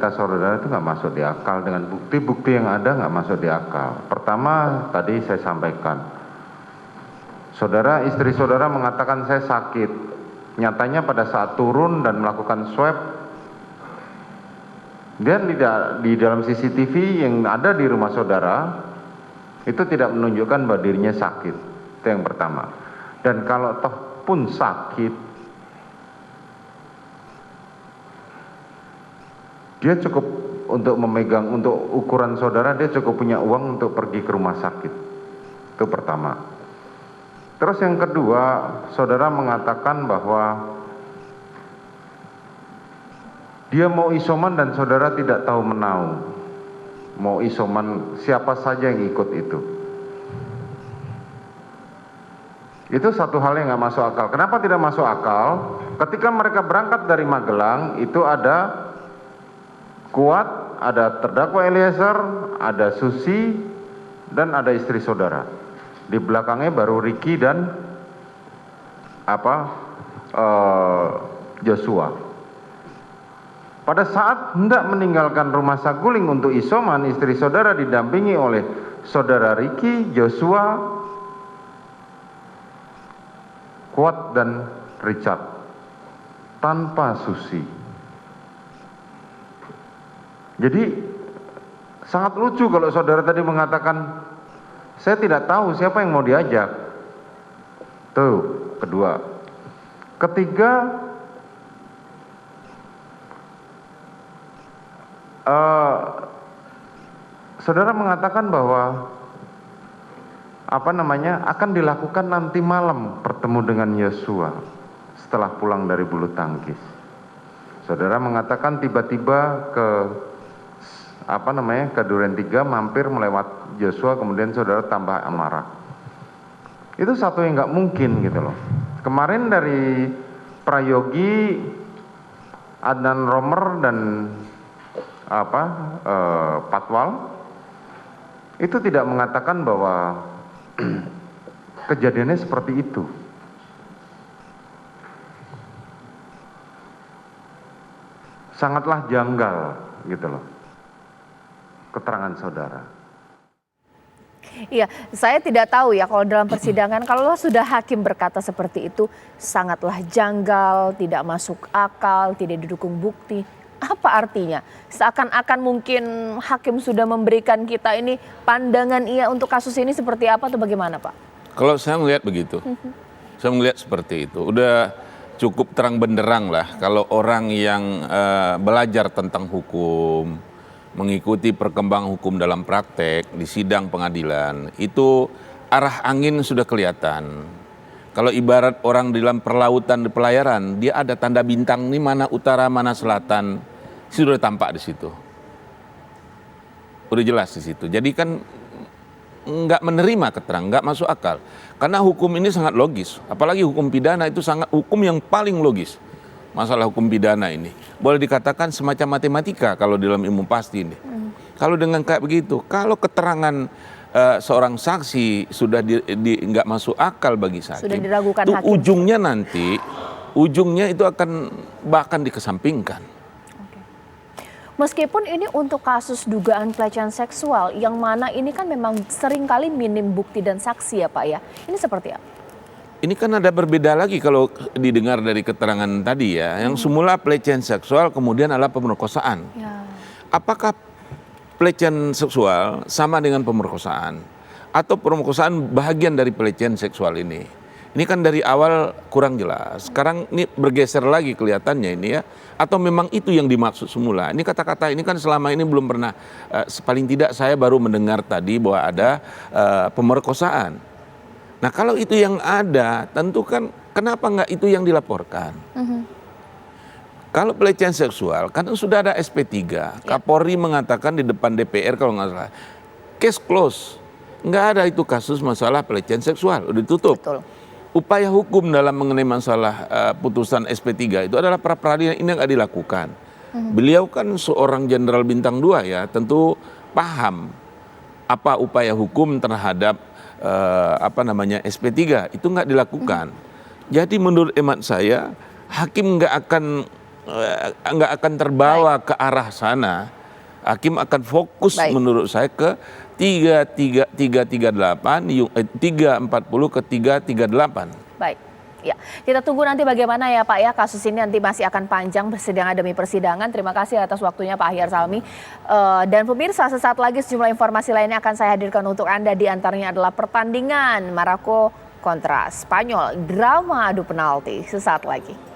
cerita saudara itu nggak masuk di akal, dengan bukti-bukti yang ada nggak masuk di akal. Pertama, tadi saya sampaikan, istri saudara mengatakan saya sakit. Nyatanya pada saat turun dan melakukan swab, dan di dalam CCTV yang ada di rumah saudara, itu tidak menunjukkan bahwa dirinya sakit. Itu yang pertama. Dan kalau toh pun sakit, dia cukup untuk memegang, untuk ukuran saudara, dia cukup punya uang untuk pergi ke rumah sakit. Itu pertama. Terus yang kedua, saudara mengatakan bahwa dia mau isoman dan saudara tidak tahu menau. Mau isoman, siapa saja yang ikut itu. Itu satu hal yang nggak masuk akal. Kenapa tidak masuk akal? Ketika mereka berangkat dari Magelang, itu ada Kuat, ada terdakwa Eliezer, ada Susi, dan ada istri saudara. Di belakangnya baru Ricky dan Joshua. Pada saat hendak meninggalkan rumah Saguling untuk isoman, istri saudara didampingi oleh saudara Ricky, Joshua, Kuat, dan Richard, tanpa Susi. Jadi sangat lucu kalau saudara tadi mengatakan saya tidak tahu siapa yang mau diajak. Tuh, kedua. Ketiga, saudara mengatakan bahwa akan dilakukan nanti malam pertemu dengan Yosua setelah pulang dari bulu tangkis. Saudara mengatakan tiba-tiba ke Duren 3, mampir melewat Joshua, kemudian saudara tambah amarah. Itu satu yang nggak mungkin gitu loh. Kemarin dari Prayogi, Adnan Romer, dan Patwal itu tidak mengatakan bahwa kejadiannya seperti itu. Sangatlah janggal gitu loh keterangan saudara. Iya, saya tidak tahu ya kalau dalam persidangan, kalau sudah hakim berkata seperti itu, sangatlah janggal, tidak masuk akal, tidak didukung bukti. Apa artinya? Seakan-akan mungkin hakim sudah memberikan kita ini pandangan ia untuk kasus ini seperti apa atau bagaimana, Pak? Kalau saya melihat begitu, saya melihat seperti itu. Udah cukup terang benderang lah kalau orang yang belajar tentang hukum, mengikuti perkembangan hukum dalam praktek di sidang pengadilan, itu arah angin sudah kelihatan. Kalau ibarat orang di dalam perlautan di pelayaran, dia ada tanda bintang ini mana utara, mana selatan, sudah tampak di situ. Udah jelas di situ. Jadi kan nggak menerima keterangan, nggak masuk akal. Karena hukum ini sangat logis, apalagi hukum pidana itu sangat hukum yang paling logis. Masalah hukum pidana ini boleh dikatakan semacam matematika kalau dalam ilmu pasti ini. Kalau dengan kayak begitu, kalau keterangan seorang saksi sudah nggak masuk akal bagi hakim, sudah diragukan itu hakim, ujungnya itu akan bahkan dikesampingkan. Meskipun ini untuk kasus dugaan pelecehan seksual, yang mana ini kan memang seringkali minim bukti dan saksi ya Pak ya. Ini seperti apa? Ini kan ada berbeda lagi kalau didengar dari keterangan tadi ya. Yang semula pelecehan seksual kemudian adalah pemerkosaan. Ya. Apakah pelecehan seksual sama dengan pemerkosaan? Atau pemerkosaan bahagian dari pelecehan seksual ini? Ini kan dari awal kurang jelas. Sekarang ini bergeser lagi kelihatannya ini ya. Atau memang itu yang dimaksud semula. Ini kata-kata ini kan selama ini belum pernah, paling tidak saya baru mendengar tadi bahwa ada pemerkosaan. Nah kalau itu yang ada, tentu kan kenapa nggak itu yang dilaporkan? Kalau pelecehan seksual, kan sudah ada SP3. Kapolri mengatakan di depan DPR kalau nggak salah, case close. Nggak ada itu kasus masalah pelecehan seksual, udah ditutup. Betul. Upaya hukum dalam mengenai masalah putusan SP3 itu adalah pra peradilan, ini nggak dilakukan. Beliau kan seorang jenderal bintang 2 ya, tentu paham apa upaya hukum terhadap SP3 itu nggak dilakukan. Jadi menurut hemat saya hakim nggak akan nggak akan terbawa ke arah sana. Hakim akan fokus menurut saya ke 340 ke 338. Baik. Ya, kita tunggu nanti bagaimana ya Pak ya, kasus ini nanti masih akan panjang persidangan demi persidangan. Terima kasih atas waktunya Pak Ahyar Salmi. Dan pemirsa, sesaat lagi sejumlah informasi lainnya akan saya hadirkan untuk Anda. Di antaranya adalah pertandingan Maroko kontra Spanyol, drama adu penalti. Sesaat lagi.